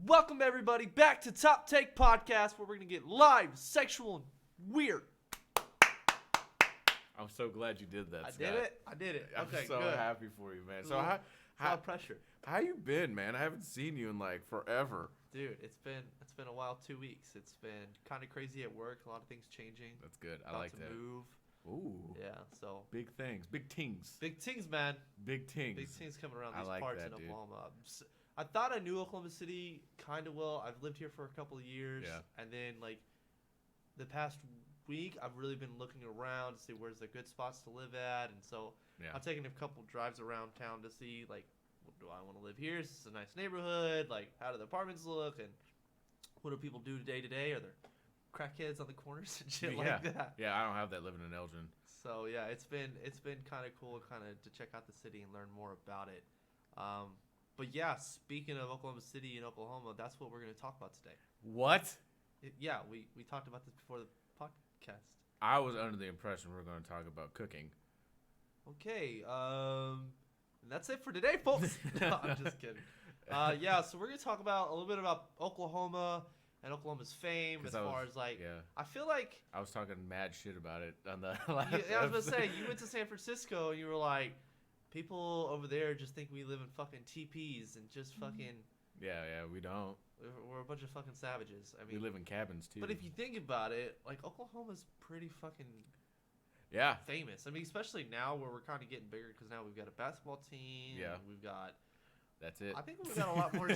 Welcome everybody back to Top Take Podcast, where we're gonna get live, sexual, and weird. I'm so glad you did that, I Scott. did it. I'm Okay, so good. happy for you, man. So A lot how of pressure, how you been, man? I haven't seen you in like forever. dude. It's been a while. 2 weeks. It's been kind of crazy at work. A lot of things changing. That's good. I About like to that. move. Ooh. Yeah. So Big things. Big tings. big things, man. Big tings. Big things coming around I these like parts that, in dude. Oklahoma. I thought I knew Oklahoma City kind of well. I've lived here for a couple of years, Yeah. and then like the past week, I've really been looking around to see where's the good spots to live at, and so Yeah. I'm taking a couple drives around town to see like, do I want to live here? Is this a nice neighborhood? Like, how do the apartments look? And what do people do day to day? Are there crackheads on the corners and shit like that? Yeah, I don't have that living in Elgin. So yeah, it's been kind of cool, kind of to check out the city and learn more about it. But yeah, speaking of Oklahoma City and Oklahoma, that's what we're going to talk about today. What? Yeah, we talked about this before the podcast. I was under the impression we were going to talk about cooking. Okay, and that's it for today, folks. No, I'm just kidding. Yeah, so we're gonna talk about a little bit about Oklahoma and Oklahoma's fame as far as like. Yeah. I feel like. I was talking mad shit about it on the last Yeah, I was gonna episode. say you went to San Francisco and you were like, people over there just think we live in fucking teepees and just fucking. Yeah, we don't. We're a bunch of fucking savages. I We mean, live in cabins too. but if you think about it, like Oklahoma's pretty fucking yeah. famous. I mean, especially now where we're kind of getting bigger because now we've got a basketball team. Yeah. We've got. That's it. I think we got a lot more. We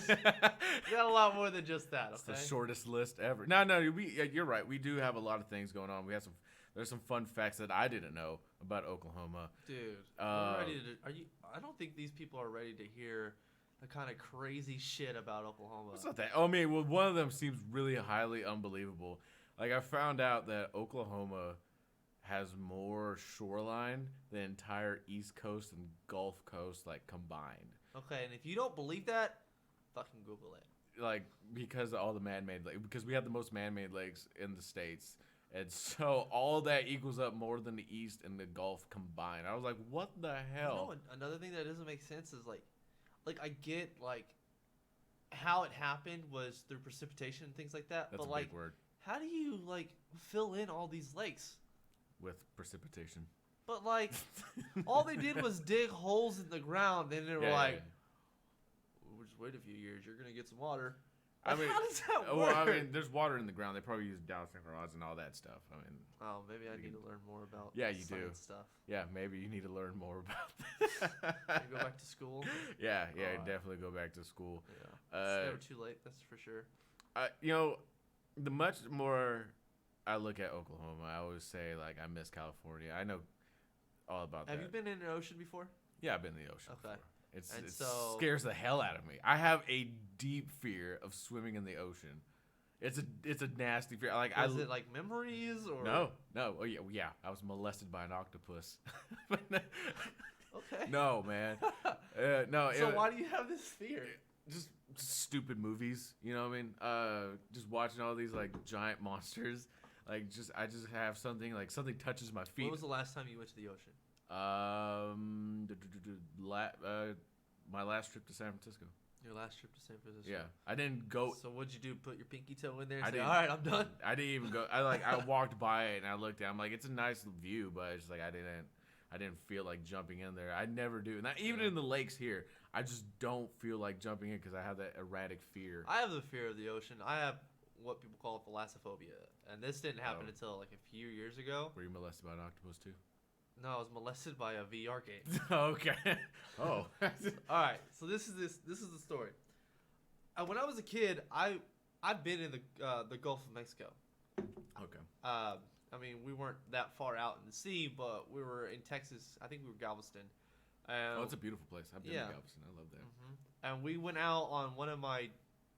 got a lot more than just that. It's Okay. the shortest list ever. No, you're right. We do have a lot of things going on. There's some fun facts that I didn't know about Oklahoma. Dude, we're ready to. Are you? I don't think these people are ready to hear the kind of crazy shit about Oklahoma. It's not that. Oh, I mean, well, one of them seems really highly unbelievable. Like, I found out that Oklahoma has more shoreline than entire East Coast and Gulf Coast, like, combined. Okay, and if you don't believe that, fucking Google it. Like, because of all the man-made lakes. Because we have the most man-made lakes in the States. And so all that equals up more than the East and the Gulf combined. I was like, what the hell? You know, another thing that doesn't make sense is like I get like how it happened was through precipitation and things like that. That's but a like, big word. how do you like fill in all these lakes? With precipitation. But like, all they did was dig holes in the ground, and they were like, "We'll just wait a few years. You're gonna get some water." I mean, how does that work? well, I mean, there's water in the ground. They probably use dowsing rods and all that stuff. I mean, oh, maybe I need to learn more about Yeah, you science do. stuff. yeah, maybe you need to learn more about that. Can you go back to school? Yeah, Alright. definitely go back to school. Yeah, it's never too late. That's for sure. You know, the much more I look at Oklahoma, I always say, like, I miss California. I know all about Have that. you been in an ocean before? Yeah, I've been in the ocean Okay. before. It so- scares the hell out of me. I have a deep fear of swimming in the ocean. It's a nasty fear. Like, Was it like memories or No. Oh yeah. I was molested by an octopus. Okay. No, man. No. So why do you have this fear? Just stupid movies? You know what I mean? Just watching all these like giant monsters. Like, I just have something like something touches my feet. When was the last time you went to the ocean? My last trip to San Francisco. Your last trip to San Francisco. Yeah, I didn't go. So what'd you do? Put your pinky toe in there and I say, didn't- "All right, I'm done." I didn't even go. I walked by it and I looked at. I'm like, it's a nice view, but it's like I didn't feel like jumping in there. I never do. And even in the lakes here, I just don't feel like jumping in because I have that erratic fear. I have the fear of the ocean. I have what people call thalassophobia, and this didn't happen Oh. until like a few years ago. Were you molested by an octopus too? No, I was molested by a VR game. Okay. Oh. All right, so this is the story. When I was a kid, I've been in the Gulf of Mexico. Okay. I mean, we weren't that far out in the sea, but we were in Texas. I think we were Galveston. Oh, it's a beautiful place. I've been yeah. to Galveston. I love that. And we went out on one of my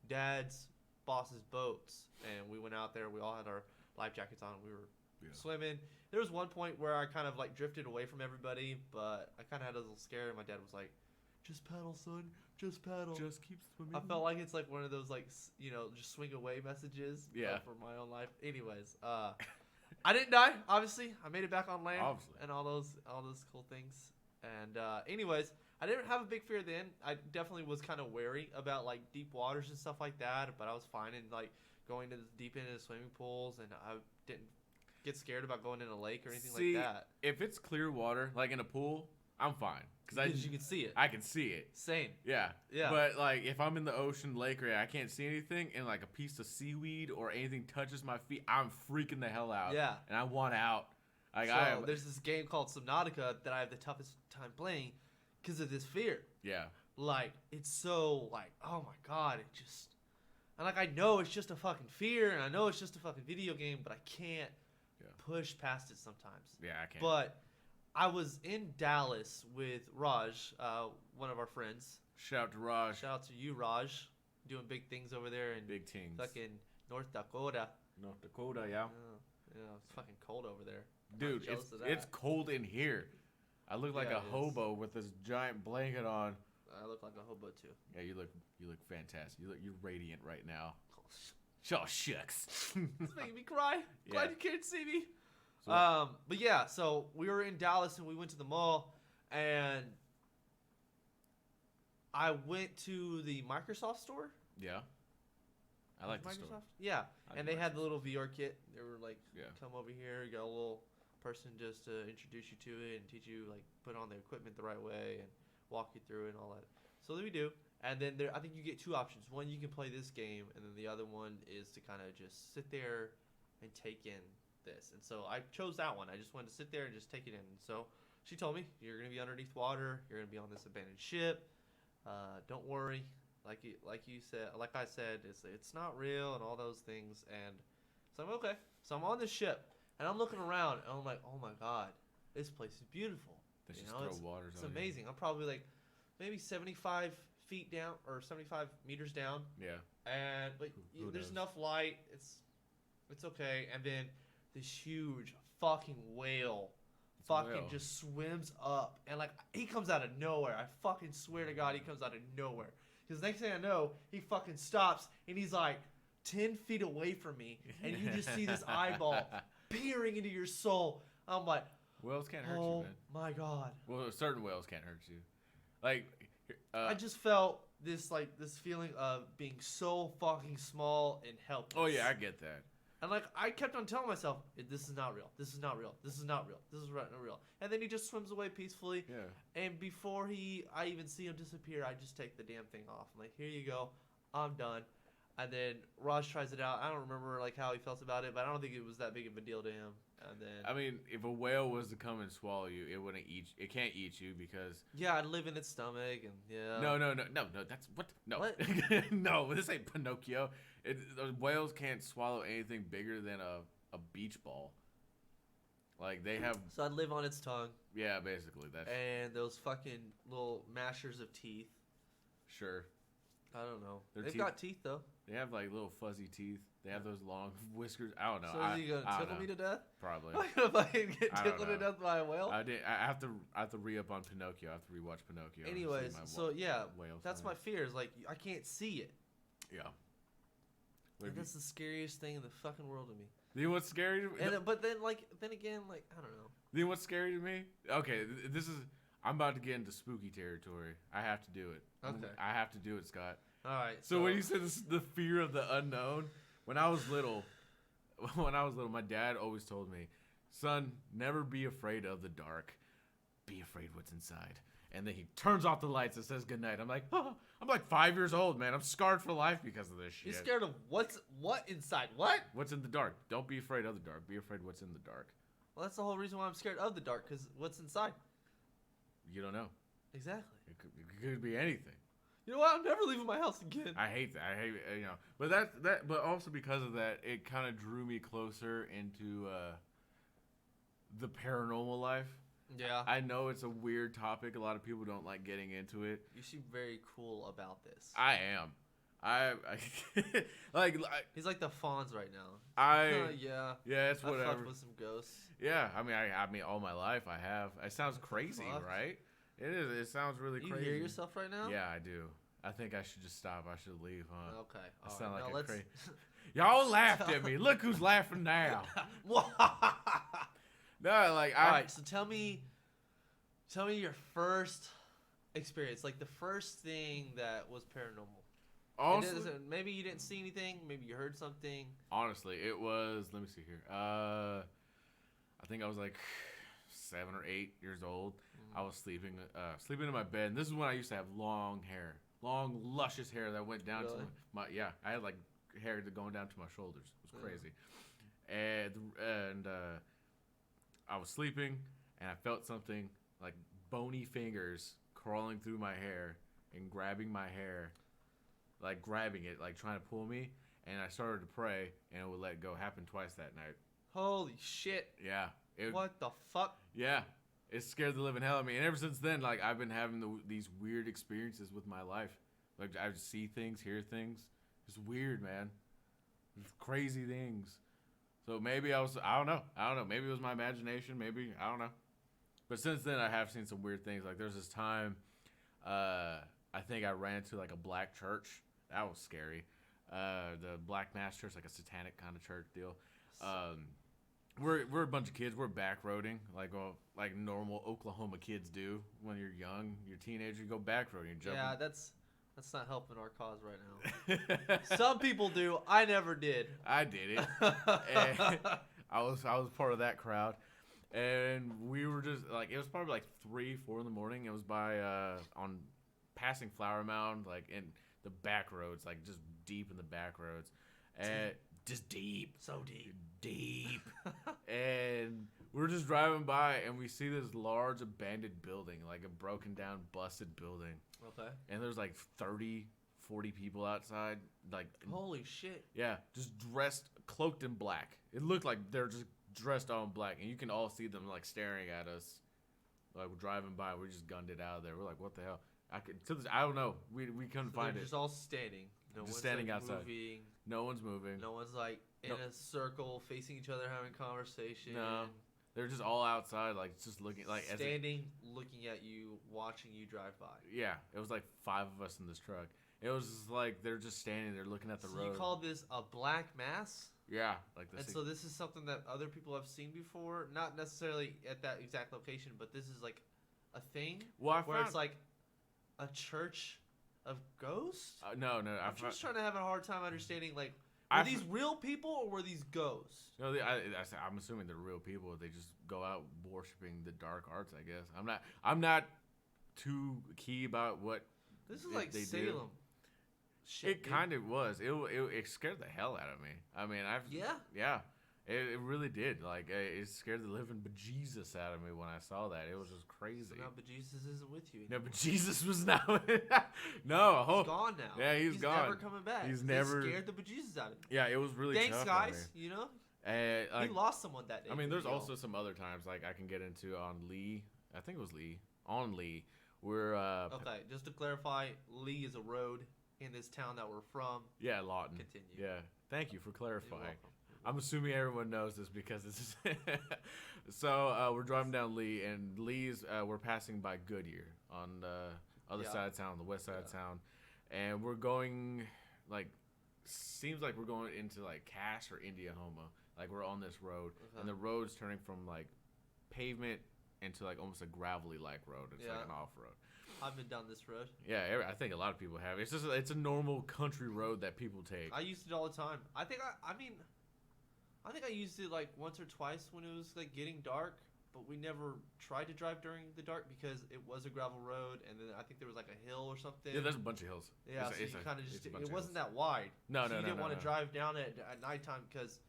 dad's boss's boats, and we went out there. We all had our life jackets on. We were swimming. There was one point where I kind of like drifted away from everybody, but I kind of had a little scare, and my dad was like, "Just paddle, son. Just paddle. Just keep swimming." I felt like it's like one of those like just swing away messages. Yeah. For my own life. Anyways, I didn't die. Obviously, I made it back on land. Obviously. And all those cool things. And anyways, I didn't have a big fear then. I definitely was kind of wary about like deep waters and stuff like that, but I was fine in like going to the deep end of the swimming pools, and I didn't get scared about going in a lake or anything like that. If it's clear water, like in a pool, I'm fine Because you can see it. I can see it. Same. Yeah. Yeah. But like if I'm in the ocean, lake, or I can't see anything, and like a piece of seaweed or anything touches my feet, I'm freaking the hell out. Yeah. And I want out. Like so there's this game called Subnautica that I have the toughest time playing because of this fear. Yeah. Like it's so like, oh my god, it just, and like I know it's just a fucking fear, and I know it's just a fucking video game, but I can't push past it sometimes. Yeah, I can't. But I was in Dallas with Raj, one of our friends. Shout out to Raj. Shout out to you, Raj, doing big things over there in big things. Fucking North Dakota. North Dakota, yeah. Yeah, it's fucking cold over there. Dude, it's cold in here. I look like a hobo with this giant blanket on. I look like a hobo too. Yeah, you look fantastic. You're radiant right now. Oh shucks. It's making me cry. Yeah. Glad you can't see me. So, but yeah, so we were in Dallas and we went to the mall, and I went to the Microsoft store. Yeah. I like the Microsoft. store. Yeah, like and they had the little VR kit. They were like, Yeah. come over here. You got a little person just to introduce you to it and teach you like put on the equipment the right way and walk you through it and all that. So we do. And then I think you get two options. One, you can play this game, and then the other one is to kind of just sit there and take in this. And so I chose that one. I just wanted to sit there and just take it in. And so she told me, you're going to be underneath water. You're going to be on this abandoned ship. Don't worry. Like you said, like I said, it's not real and all those things. And so I'm okay. So I'm on the ship, and I'm looking around, and I'm like, oh my god, this place is beautiful. They just throw waters it's on amazing. I'm probably like maybe 75 feet down or 75 meters down. Yeah. And but Who there's knows? enough light. It's okay. And then this huge fucking whale just swims up, and like he comes out of nowhere. I fucking swear to God, he comes out of nowhere. Because next thing I know, he fucking stops, and he's like 10 feet away from me, and you just see this eyeball peering into your soul. I'm like, whales can't hurt you, oh man. my god. Well, certain whales can't hurt you. Like, I just felt this feeling of being so fucking small and helpless. oh yeah, I get that. And like I kept on telling myself, this is not real. This is not real. This is not real. This is not real. And then he just swims away peacefully. Yeah. And before I even see him disappear, I just take the damn thing off. I'm like, here you go. I'm done. And then Raj tries it out. I don't remember like how he felt about it, but I don't think it was that big of a deal to him. And then I mean, if a whale was to come and swallow you, it wouldn't eat. It can't eat you because yeah, I'd live in its stomach and yeah. No. That's what? No, What? no. This ain't Pinocchio. Those whales can't swallow anything bigger than a beach ball. Like they have. So I'd live on its tongue. Yeah, basically that's. And those fucking little mashers of teeth. Sure. I don't know. Their They've teeth- got teeth though. They have like little fuzzy teeth. They have those long whiskers. I don't know. So is he gonna tickle me to death? Probably. Am I gonna fucking get I don't tickled to know. death by a whale? I have to re-up on Pinocchio. I have to rewatch Pinocchio. and see Anyways, my so yeah, whale that's my science. fear. Is like I can't see it. Yeah. And that's the scariest thing in the fucking world to me. You know what's scary? But then again, like I don't know. You know what's scary to me? Okay, this is. I'm about to get into spooky territory. I have to do it. Okay. I have to do it, Scott. All right. So when you said this, the fear of the unknown, when I was little, my dad always told me, "Son, never be afraid of the dark. Be afraid what's inside." And then he turns off the lights and says goodnight. I'm like, oh, I'm like 5 years old, man. I'm scarred for life because of this shit. you're scared of what inside? What? What's in the dark? Don't be afraid of the dark. Be afraid what's in the dark. Well, that's the whole reason why I'm scared of the dark. Because what's inside? You don't know. Exactly. It could be anything. You know what? I'm never leaving my house again. I hate that. I hate but but also because of that, it kind of drew me closer into the paranormal life. Yeah. I know it's a weird topic. A lot of people don't like getting into it. You seem very cool about this. I am. I He's like the Fonz right now. yeah, it's I whatever. fucked with some ghosts. Yeah, I mean all my life I have. It sounds crazy, fuck? right? It is. It sounds really You crazy. hear yourself right now? Yeah, I do. I think I should just stop. I should leave, huh? Okay. I All sound right. like Now a let's. crazy. Y'all laughed at me. Look who's laughing now. All No, like I. right. So tell me your first experience? Like the first thing that was paranormal. Honestly, Maybe you didn't see anything. Maybe you heard something. honestly, it was. Let me see here. I think I was like 7 or 8 years old. I was sleeping in my bed. And this is when I used to have long hair, long luscious hair that went down to my yeah. I had like hair going down to my shoulders. It was crazy. And I was sleeping, and I felt something like bony fingers crawling through my hair and grabbing my hair, like grabbing it, like trying to pull me. And I started to pray, and it would let go. Happened twice that night. Holy shit! Yeah. What the fuck? Yeah. It scared the living hell out of me. And ever since then, like, I've been having these weird experiences with my life. Like, I see things, hear things. It's weird, man. It's crazy things. So maybe I don't know. Maybe it was my imagination. Maybe, I don't know. But since then, I have seen some weird things. Like, there's this time, I think I ran into, like, a black church. That was scary. The Black Mass Church, like a satanic kind of church deal. We're a bunch of kids. We're back roading like normal Oklahoma kids do when you're young. You're a teenager. You go back roading. You're jumping. Yeah, that's not helping our cause right now. Some people do. I never did. I did it. And I was part of that crowd, and we were just like, it was probably like 3-4 in the morning. It was by on passing Flower Mound, like in the back roads, like just deep in the back roads, and just deep, so deep. And we're just driving by, and we see this large abandoned building, like a broken down, busted building. Okay. And there's like 30, 40 people outside. Like, holy shit. Yeah, just dressed, cloaked in black. It looked like they're just dressed all in black, and you can all see them like staring at us. Like, we're driving by, we just gunned it out of there. We're like, what the hell? I don't know. We couldn't find it. They're just all standing. No just one's standing like outside. Moving. No one's moving. No one's like in a circle facing each other having conversation. No. They're just all outside, like just looking, like standing, looking at you, watching you drive by. Yeah, it was like 5 of us in this truck. It was just like they're just standing there looking at the road. You call this a black mass? Yeah, like this. And so this is something that other people have seen before, not necessarily at that exact location, but this is like a thing where it's like a church of ghosts. No, I'm just trying to have a hard time understanding like. Were these real people or were these ghosts? No, I'm assuming they're real people. They just go out worshiping the dark arts, I guess. I'm not too key about what. This is like Salem. Shit, it kind of was. It scared the hell out of me. I mean, yeah. It really did. Like, it scared the living bejesus out of me when I saw that. It was just crazy. So now bejesus isn't with you anymore. No, but Jesus was not. No, he's gone now. Yeah, he's gone. He's never coming back. They scared the bejesus out of him. Yeah, it was really Thanks, tough guys. You know, like, he lost someone that day. I mean, there's also some other times like I can get into on Lee. I think it was Lee. On Lee, we're okay. Just to clarify, Lee is a road in this town that we're from. Yeah, Lawton. Continue. Yeah, thank you for clarifying. I'm assuming everyone knows this because this is. So we're driving down Lee, and Lee's we're passing by Goodyear on the other side of town, the west side of town, and we're going like seems like we're going into like Cass or Indiahoma. Like we're on this road, and the road's turning from like pavement into like almost a gravelly like road. It's like an off road. I've been down this road. Yeah, I think a lot of people have. It's a normal country road that people take. I used it all the time. I think I used it like once or twice when it was like getting dark, but we never tried to drive during the dark because it was a gravel road, and then I think there was like a hill or something. Yeah, there's a bunch of hills. Yeah, so you kind of just it wasn't that wide. No, so you didn't want to drive down it at nighttime because,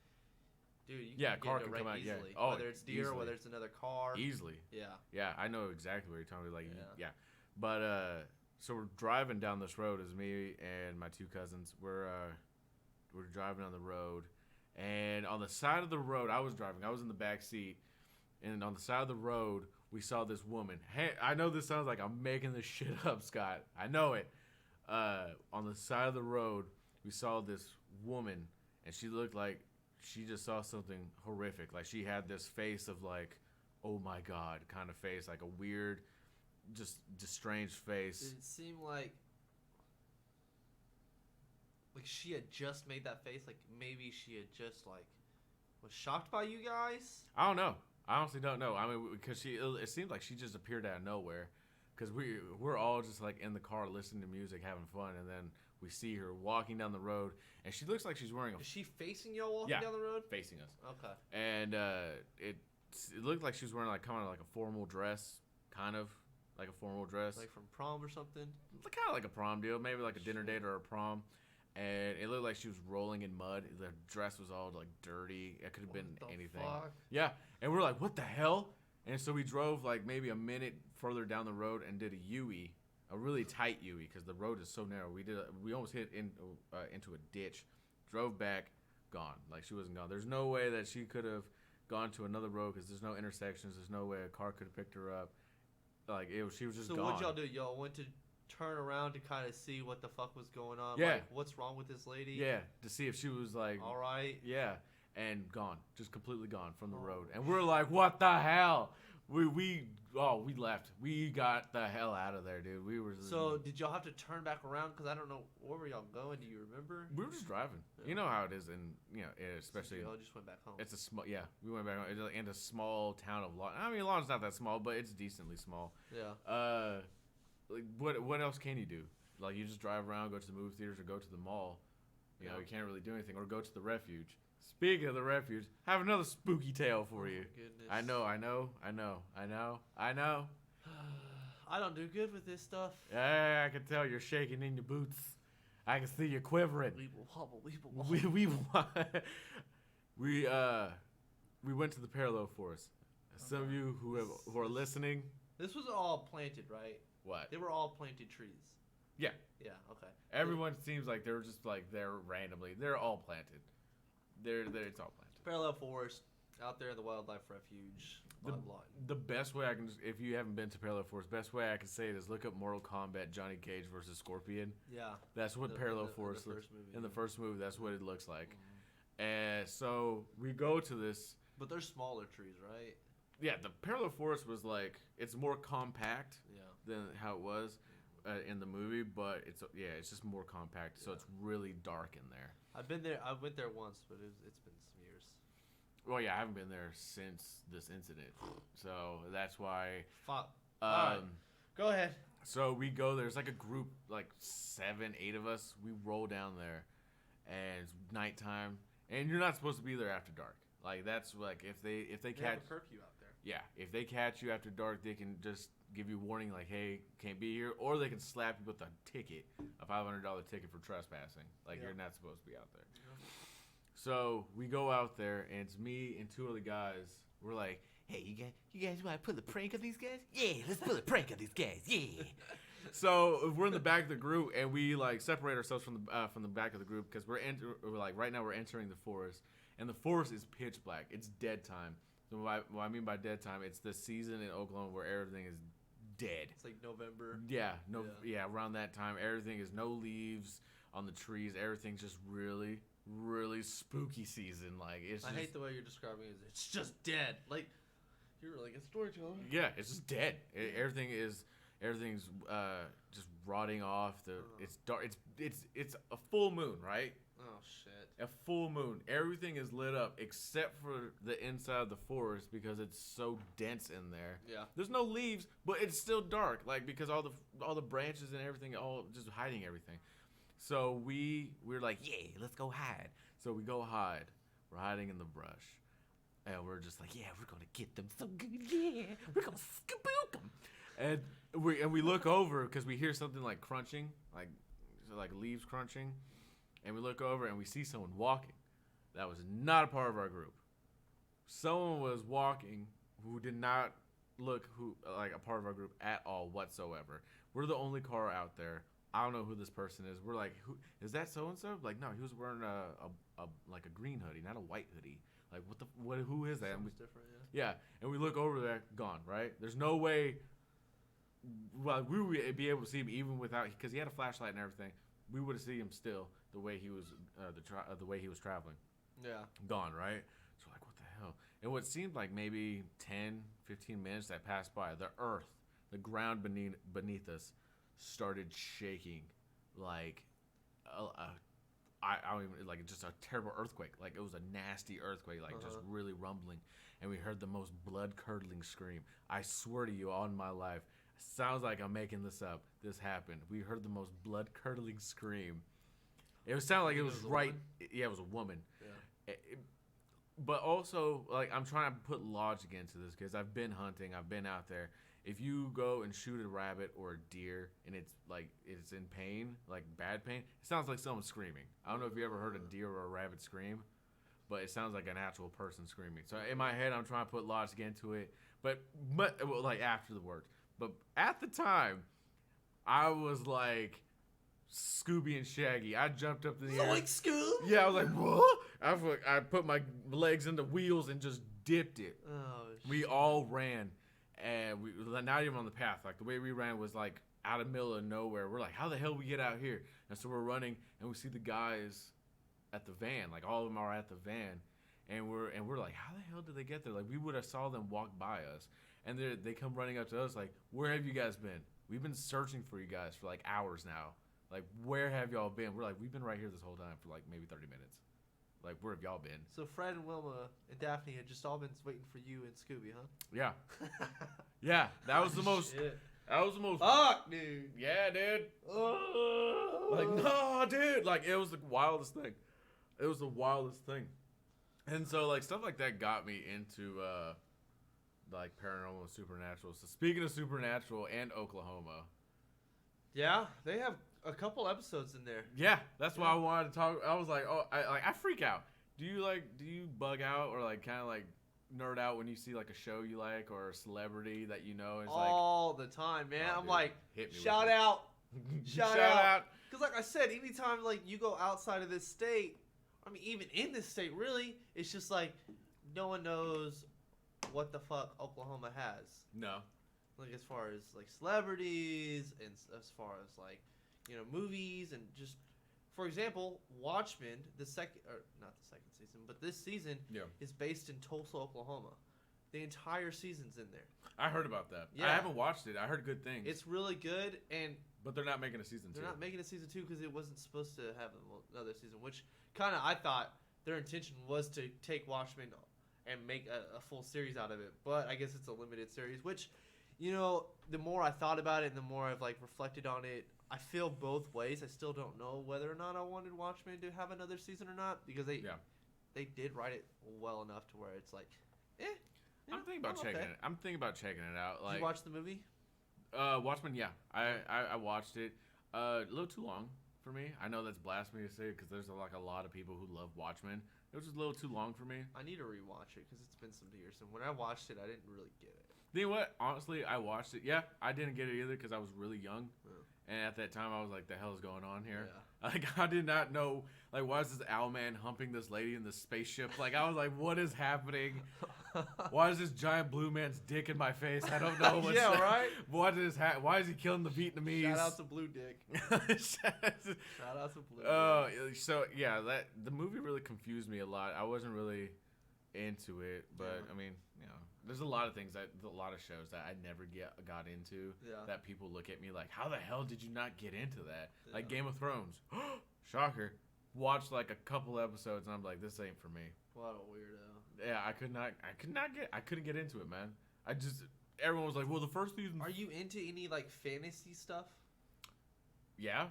dude, you can car get can right come out. easily. Yeah. Oh, whether it's deer, or whether it's another car. Easily. Yeah. Yeah, I know exactly what you're talking about. Like, yeah. But so we're driving down this road as me and my 2 cousins. We're driving on the road. And on the side of the road, I was driving. I was in the back seat. And on the side of the road, we saw this woman. Hey, I know this sounds like I'm making this shit up, Scott. I know it. On the side of the road, we saw this woman. And she looked like she just saw something horrific. Like she had this face of like, oh my God kind of face. Like a weird, just strange face. Did it seem like she had just made that face? Like maybe she had just like was shocked by you guys? I don't know. I honestly don't know. I mean, because it seemed like she just appeared out of nowhere. because we're all just like in the car listening to music, having fun, and then we see her walking down the road, and she looks like she's wearing a. Is she facing y'all walking down the road? Facing us. Okay. And it looked like she was wearing like kind of like a formal dress, kind of like a formal dress, like from prom or something. Kind of like a prom deal, maybe like a dinner date or a prom. And it looked like she was rolling in mud. The dress was all like dirty. It could have been anything. Fuck? Yeah, and we're like, what the hell? And so we drove like maybe a minute further down the road and did a U-E, a really tight U-E, because the road is so narrow. We almost hit into a ditch. Drove back, gone. Like she wasn't gone. There's no way that she could have gone to another road because there's no intersections. There's no way a car could have picked her up. Like she was just gone. So what y'all do? Y'all went to turn around to kind of see what the fuck was going on. Yeah. Like, what's wrong with this lady? Yeah, to see if she was like all right. Yeah, and gone, just completely gone from the road. And we're like, what the hell? We left. We got the hell out of there, dude. We were. So did y'all have to turn back around? Because I don't know, where were y'all going? Do you remember? We were just driving. Yeah. You know how it is, and especially. So y'all just went back home. It's a small. Yeah, we went back home. It's in a small town of Lawton. I mean, Lawton's not that small, but it's decently small. Yeah. Like what else can you do? Like you just drive around, go to the movie theaters, or go to the mall. You know, you can't really do anything, or go to the refuge. Speaking of the refuge, I have another spooky tale for you. Goodness. I know. I don't do good with this stuff. Yeah, I can tell you're shaking in your boots. I can see you quivering. We will hobble. We went to the parallel forest. Some of you who are listening. This was all planted, right? What? They were all planted trees. Yeah. Yeah. Okay. Everyone seems like they were just like there randomly. They're all planted. It's all planted. Parallel forest out there in the wildlife refuge. The best way I can, if you haven't been to Parallel Forest, best way I can say it is look up Mortal Kombat Johnny Cage versus Scorpion. Yeah. That's what Parallel Forest looks like. In the first movie, that's what it looks like. Mm-hmm. And so we go to this. But they're smaller trees, right? Yeah, the Parallel Forest was like, it's more compact than how it was in the movie, but it's just more compact, so it's really dark in there. I've been there. I went there once, but it's been some years. Well, yeah, I haven't been there since this incident, so that's why. Fuck. All right. Go ahead. So we go there. It's like a group, like 7, 8 of us. We roll down there, and it's nighttime, and you're not supposed to be there after dark. Like that's like if they catch have a curfew out there. Yeah, if they catch you after dark, they can just give you warning like, hey, can't be here, or they can slap you with a ticket, a $500 ticket for trespassing. Like you're not supposed to be out there. Yeah. So we go out there, and it's me and 2 other guys. We're like, hey, you guys want to pull a prank on these guys? Yeah, let's pull a prank on these guys. Yeah. So we're in the back of the group, and we like separate ourselves from the back of the group because we're like right now we're entering the forest, and the forest is pitch black. It's dead time. So what I mean by dead time, it's the season in Oklahoma where everything is dead. It's like November. Yeah, around that time, everything is no leaves on the trees. Everything's just really, really spooky season. Like I hate the way you're describing it. It's just dead. Like you're like a storyteller. Yeah, it's just dead. Everything's just rotting off. It's dark. It's a full moon, right? Oh shit. A full moon. Everything is lit up except for the inside of the forest because it's so dense in there. Yeah. There's no leaves, but it's still dark, like because all the branches and everything all just hiding everything. So we're like, yeah, let's go hide. So we go hide. We're hiding in the brush. And we're just like, yeah, we're gonna get them so good. Yeah, we're gonna skabook them. And we look over because we hear something like crunching, like leaves crunching. And we look over and we see someone walking. That was not a part of our group. Someone was walking who did not look like a part of our group at all whatsoever. We're the only car out there. I don't know who this person is. We're like, who is that? So and so? Like, no, he was wearing a like a green hoodie, not a white hoodie. Like, who is that? Something's different, yeah. And we look over there, gone. Right? There's no way. Well, we would be able to see him even without, because he had a flashlight and everything. We would have seen him still the way he was the way he was traveling. Yeah. Gone, right? So like, what the hell? And what seemed like maybe 10, 15 minutes that passed by, the ground beneath us started shaking like I don't even, like just a terrible earthquake. Like it was a nasty earthquake, like just really rumbling. And we heard the most blood-curdling scream. I swear to you on my life, Sounds like I'm making this up. This happened. We heard the most blood-curdling scream. It sounded like it was right. Yeah, it was a woman. Yeah. But also, like, I'm trying to put logic into this because I've been hunting. I've been out there. If you go and shoot a rabbit or a deer and it's like it's in pain, like bad pain, it sounds like someone screaming. I don't know if you ever heard a deer or a rabbit scream, but it sounds like an actual person screaming. So in my head, I'm trying to put logic into it, but well, like after the words. But at the time, I was like Scooby and Shaggy. I jumped up in the air. Like Scoob? Yeah, I was like, what? I put my legs in the wheels and just dipped it. Oh, we all ran. And we not even on the path. Like the way we ran was like out of the middle of nowhere. We're like, how the hell we get out here? And so we're running, and we see the guys at the van. Like all of them are at the van, and we're like, how the hell did they get there? Like we would have saw them walk by us, and they come running up to us like, where have you guys been? We've been searching for you guys for like hours now. Like where have y'all been? We're like, we've been right here this whole time for like maybe 30 minutes. Like, where have y'all been? So Fred and Wilma and Daphne had just all been waiting for you and Scooby, huh? Yeah. Yeah, that was the most. Shit. That was the most. Fuck, dude. Yeah, dude. Oh. Like, no, dude. Like, it was the wildest thing. It was the wildest thing. And so, like, stuff like that got me into, like, paranormal and supernatural. So, speaking of supernatural and Oklahoma. Yeah, they have a couple episodes in there. Yeah, that's why I wanted to talk. I was like, oh, I freak out. Do you bug out or, like, kind of, like, nerd out when you see, like, a show you like or a celebrity that you know is, like... All the time, man. Oh, I'm dude, like, hit me shout with it. out. Shout out. Because, like I said, anytime, like, you go outside of this state, I mean, even in this state, really, it's just, like, no one knows what the fuck Oklahoma has. No. Like, as far as, like, celebrities and as far as, like, you know, movies and just... For example, Watchmen, not the second season, but this season is based in Tulsa, Oklahoma. The entire season's in there. I heard about that. Yeah. I haven't watched it. I heard good things. It's really good, but they're not making a season 2. They're not making a season 2 because it wasn't supposed to have another season, which kind of I thought their intention was to take Watchmen and make a full series out of it. But I guess it's a limited series, which, you know, the more I thought about it and the more I've, like, reflected on it, I feel both ways. I still don't know whether or not I wanted Watchmen to have another season or not because they did write it well enough to where it's like, I'm thinking about checking it. I'm thinking about checking it out. Like, did you watch the movie? Watchmen, yeah. I watched it. A little too long for me. I know that's blasphemy to say because there's like a lot of people who love Watchmen. It was just a little too long for me. I need to rewatch it because it's been some years. And when I watched it, I didn't really get it. You know what? Honestly, I watched it. Yeah, I didn't get it either because I was really young. Yeah. And at that time, I was like, the hell is going on here? Yeah. Like, I did not know, like, why is this owlman humping this lady in the spaceship? Like, I was like, what is happening? Why is this giant blue man's dick in my face? I don't know what's yeah, right? Why is he killing the Vietnamese? Shout out to Blue Dick. Shout out to Blue Dick. So, yeah, the movie really confused me a lot. I wasn't really into it, but, I mean, you know. There's a lot of things a lot of shows that I never got into that people look at me like, how the hell did you not get into that? Yeah. Like Game of Thrones. Shocker. Watched like a couple episodes and I'm like, this ain't for me. What a weirdo. Yeah, I couldn't get into it, man. Everyone was like, well, the first season. Are you into any like fantasy stuff? Yeah.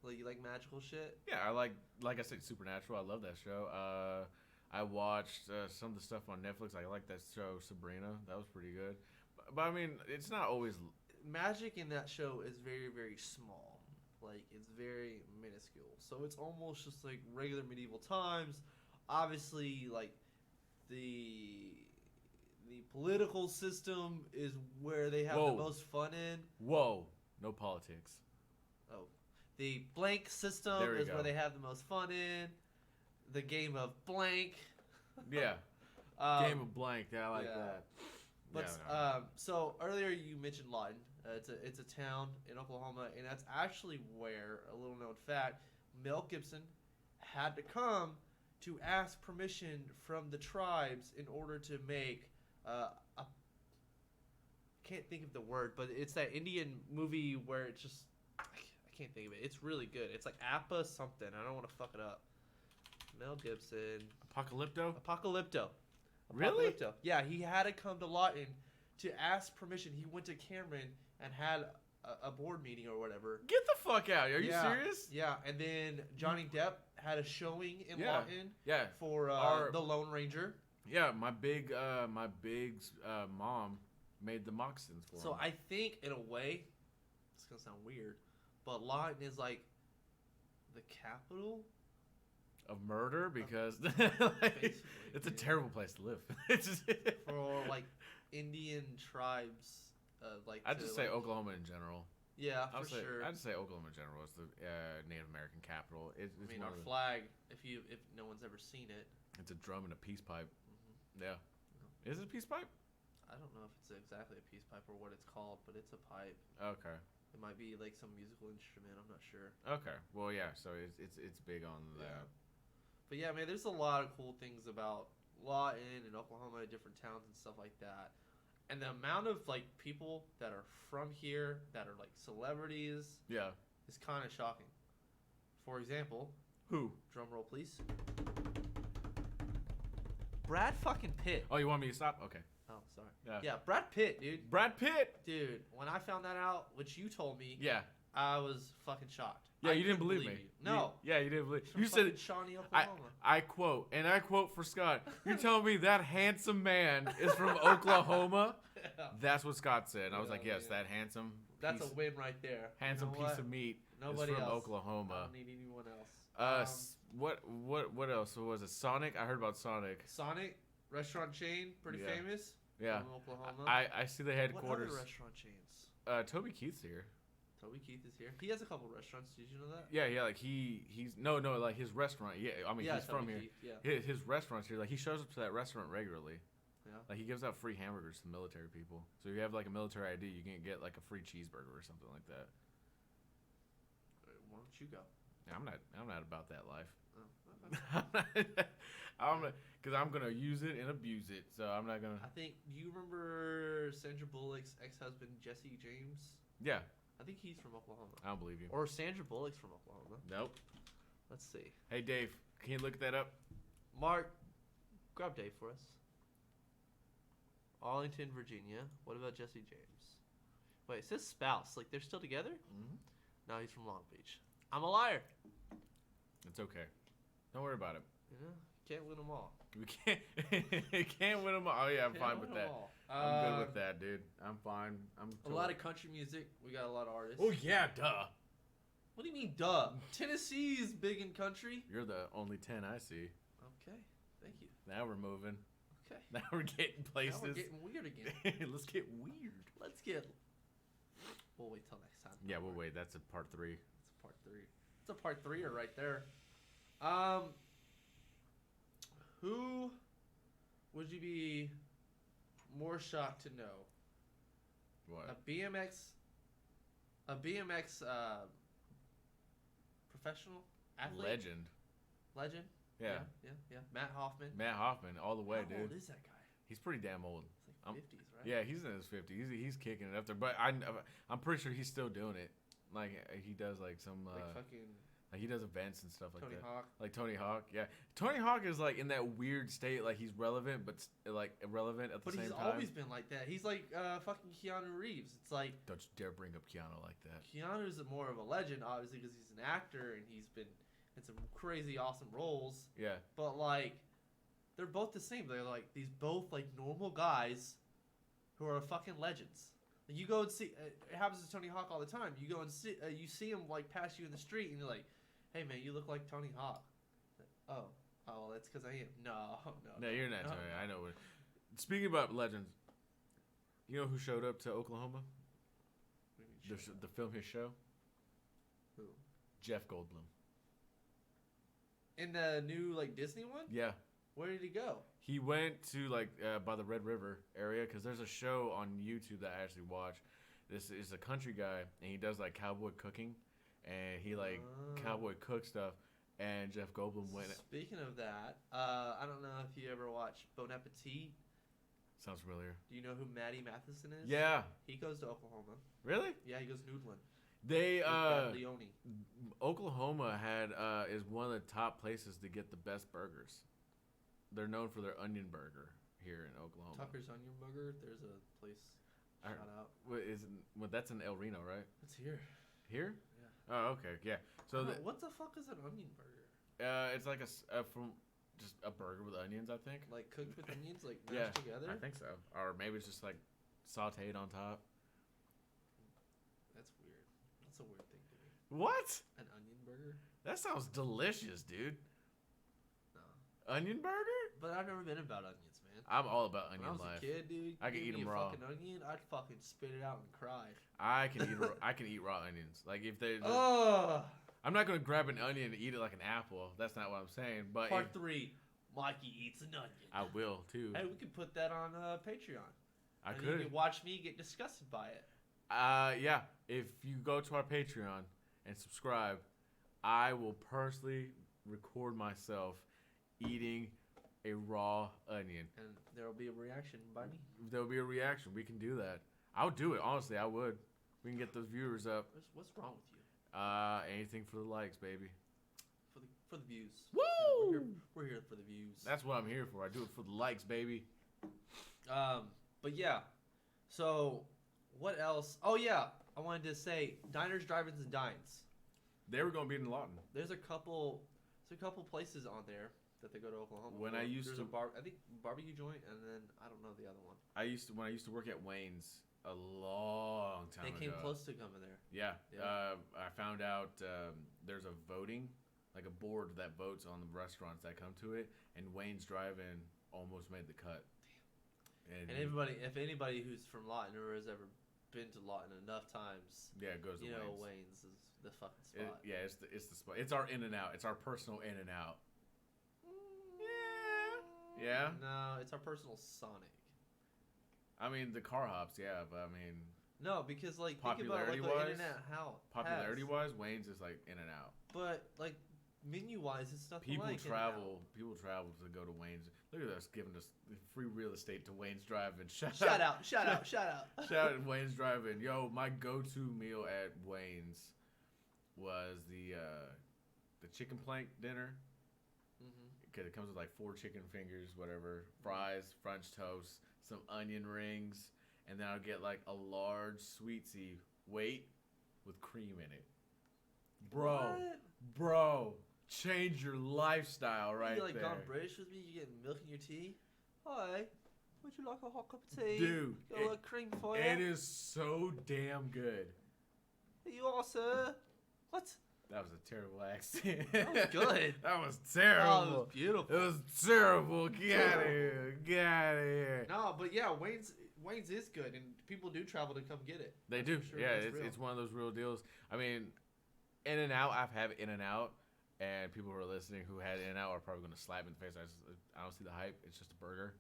Like you like magical shit? Yeah, I like I said, Supernatural. I love that show. I watched some of the stuff on Netflix. I like that show, Sabrina. That was pretty good. But I mean, it's not always... Magic in that show is very, very small. Like, it's very minuscule. So it's almost just like regular medieval times. Obviously, like, the political system is where they have the most fun in. Whoa. No politics. Oh. The blank system is where they have the most fun in. The game of blank. Yeah. Game of blank. Yeah, I like that. But so earlier you mentioned Lawton. It's a town in Oklahoma, and that's actually where, a little known fact, Mel Gibson had to come to ask permission from the tribes in order to make I can't think of the word, but it's that Indian movie where it's just I can't think of it. It's really good. It's like Appa something. I don't want to fuck it up. Mel Gibson. Apocalypto. Really? Yeah, he had to come to Lawton to ask permission. He went to Cameron and had a board meeting or whatever. Get the fuck out! Are you serious? Yeah, and then Johnny Depp had a showing in Lawton. Yeah. For the Lone Ranger. Yeah, my big mom made the moccasins for him. So I think in a way, it's gonna sound weird, but Lawton is like the capital of murder because it's a terrible place to live. For like Indian tribes, I'd just say Oklahoma in general. Yeah, for sure. I'd say Oklahoma in general is the Native American capital. It's our flag. If no one's ever seen it, it's a drum and a peace pipe. Mm-hmm. Yeah, is it a peace pipe? I don't know if it's exactly a peace pipe or what it's called, but it's a pipe. Okay. It might be like some musical instrument. I'm not sure. Okay. Well, yeah. So it's big on that. Yeah. But yeah, man, there's a lot of cool things about Lawton and Oklahoma, different towns and stuff like that. And the amount of like people that are from here that are like celebrities, is kind of shocking. For example, who? Drum roll, please. Brad fucking Pitt. Oh, you want me to stop? Okay. Oh, sorry. Yeah, Brad Pitt, dude. Brad Pitt, dude. When I found that out, which you told me, I was fucking shocked. Yeah, you didn't believe me. You. No. You didn't believe. You said Shawnee, Oklahoma. I quote for Scott. You're telling me that handsome man is from Oklahoma? That's what Scott said. And I was like, yes, that handsome. That's a win right there. Handsome piece of meat. Nobody is from else. Oklahoma. I don't need anyone else. What else? What was it? Sonic? I heard about Sonic. Sonic restaurant chain, pretty famous. Yeah. From Oklahoma. I see the headquarters. What other restaurant chains? Toby Keith's here. Toby Keith is here. He has a couple restaurants. Did you know that? Yeah. Like he's no, like his restaurant. Yeah, I mean he's from here. Keith, yeah. His restaurant's here. Like he shows up to that restaurant regularly. Yeah. Like he gives out free hamburgers to military people. So if you have like a military ID, you can get like a free cheeseburger or something like that. Why don't you go? I'm not about that life. Oh, okay. Because I'm gonna use it and abuse it. So I'm not gonna. I think. Do you remember Sandra Bullock's ex-husband Jesse James? Yeah. I think he's from Oklahoma. I don't believe you. Or Sandra Bullock's from Oklahoma. Nope. Let's see. Hey Dave, can you look that up? Mark, grab Dave for us. Arlington, Virginia. What about Jesse James? Wait, it says spouse. Like they're still together? Mm-hmm. No, he's from Long Beach. I'm a liar. It's okay. Don't worry about it. Yeah, can't win them all. We can't win them all. Oh yeah, I'm fine with that. I'm good with that, dude. I'm fine. A lot of country music. We got a lot of artists. Oh yeah, duh. What do you mean, duh? Tennessee's big in country. You're the only 10 I see. Okay, thank you. Now we're moving. Okay. Now we're getting places. Now we're getting weird again. Let's get weird. Let's get. We'll wait till next time. Yeah, we'll wait. That's a part 3. It's a part 3. It's a part 3er right there. Who would you be more shocked to know? What? A BMX professional athlete? Legend? Yeah. Matt Hoffman. Matt Hoffman, all the way, dude. How old is that guy? He's pretty damn old. It's like 50s, right? Yeah, he's in his 50s. He's kicking it up there, but I'm pretty sure he's still doing it. Like he does like some like fucking. Like he does events and stuff like Tony that. Hawk. Like Tony Hawk, yeah. Tony Hawk is like in that weird state, like he's relevant but like irrelevant at the same time. But he's always been like that. He's like fucking Keanu Reeves. It's like don't you dare bring up Keanu like that. Keanu's more of a legend, obviously, because he's an actor and he's been in some crazy awesome roles. Yeah. But like, they're both the same. They're like these both like normal guys who are fucking legends. Like, you go and see. It happens to Tony Hawk all the time. You go and see. You see him like pass you in the street, and you're like, "Hey man, you look like Tony Hawk." Oh, that's because I am. No, you're not Tony. I know. Speaking about legends, you know who showed up to Oklahoma? The film his show. Who? Jeff Goldblum. In the new like Disney one? Yeah. Where did he go? He went to like by the Red River area because there's a show on YouTube that I actually watch. This is a country guy and he does like cowboy cooking, and he like cowboy cook stuff. And Jeff Goldblum went. Speaking of that, I don't know if you ever watched Bon Appetit. Sounds familiar. Do you know who Maddie Matheson is? Yeah. He goes to Oklahoma. Really? Yeah, he goes noodling. They Leone. Oklahoma is one of the top places to get the best burgers. They're known for their onion burger here in Oklahoma. Tucker's Onion Burger. There's a place. Shout out. That's in El Reno, right? It's here. Here? Yeah. Oh, okay, yeah. So what the fuck is an onion burger? it's like from just a burger with onions, I think. Like cooked with onions, like mashed together. I think so. Or maybe it's just like sautéed on top. That's weird. That's a weird thing to me. What? An onion burger? That sounds delicious, dude. No. Onion burger? But I've never been about onions, man. I'm all about onion life. When I was life. a kid, dude, I could eat them raw. Fucking onion, I'd fucking spit it out and cry. I can eat raw onions. Like if they. I'm not gonna grab an onion and eat it like an apple. That's not what I'm saying. But Part 3, Mikey eats an onion. I will too. Hey, we could put that on Patreon. I could. You can watch me get disgusted by it. Yeah. If you go to our Patreon and subscribe, I will personally record myself eating a raw onion. And there will be a reaction by me. There will be a reaction. We can do that. I would do it. Honestly, I would. We can get those viewers up. What's wrong with you? Anything for the likes, baby. For the views. Woo! We're here for the views. That's what I'm here for. I do it for the likes, baby. But yeah. So, what else? Oh yeah, I wanted to say diners, drive-ins, and dines. They were gonna be in Lawton. There's a couple places on there that they go to Oklahoma. When I used to, I think barbecue joint, and then I don't know the other one. When I used to work at Wayne's a long time ago. They came close to coming there. Yeah. I found out there's a voting, like a board that votes on the restaurants that come to it, and Wayne's Drive-In almost made the cut. Damn. And if anybody who's from Lawton or has ever been to Lawton enough times, it goes to Wayne's. Wayne's is the fucking spot. It's the spot. It's our In-N-Out. It's our personal In-N-Out. Yeah. No, it's our personal Sonic. I mean, the car hops, yeah, but I mean... No, because, like, think about, like, what In-N-Out Popularity-wise, Wayne's is, like, In-N-Out. But, like, menu-wise, it's nothing People like travel to go to Wayne's. Look at us giving us free real estate to Wayne's Drive-In. Shout out. Shout out Wayne's Drive-In. Yo, my go-to meal at Wayne's was the chicken plank dinner. Because it comes with, like, 4 chicken fingers, whatever, fries, French toast, some onion rings, and then I'll get like a large sweetsy with cream in it. Bro, change your lifestyle right there. You gone British with me? You getting milk in your tea? Hi, would you like a hot cup of tea? Dude, got a little cream for you. It is so damn good. Here you are, sir. What? That was a terrible accent. That was good. That was terrible. Oh, it was beautiful. It was terrible. Get out of here. Get out of here. No, but yeah, Wayne's is good, and people do travel to come get it. They do. Sure it's one of those real deals. I mean, In-N-Out, I've had In-N-Out, and people who are listening who had In-N-Out are probably going to slap me in the face. I don't see the hype. It's just a burger.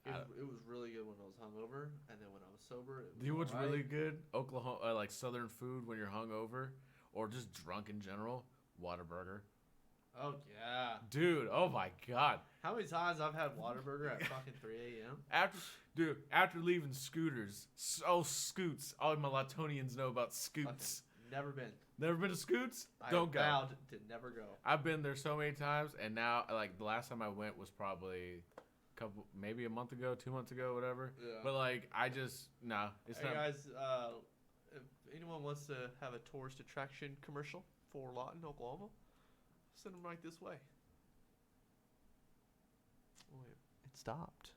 It was really good when I was hungover, and then when I was sober, it was you know what's really good? Oklahoma, like Southern food when you're hungover, or just drunk in general. Whataburger. Oh yeah, dude. Oh my god. How many times I've had Whataburger at fucking 3 a.m. After leaving Scooters, Scoots. All my Latonians know about Scoots. Never been. Never been to Scoots? Don't go. I vowed to never go. I've been there so many times, and now, like, the last time I went was probably maybe a month ago, 2 months ago, whatever. Yeah. But like, it's not. Hey guys, if anyone wants to have a tourist attraction commercial for Lawton, Oklahoma, send them right this way. Wait, it stopped.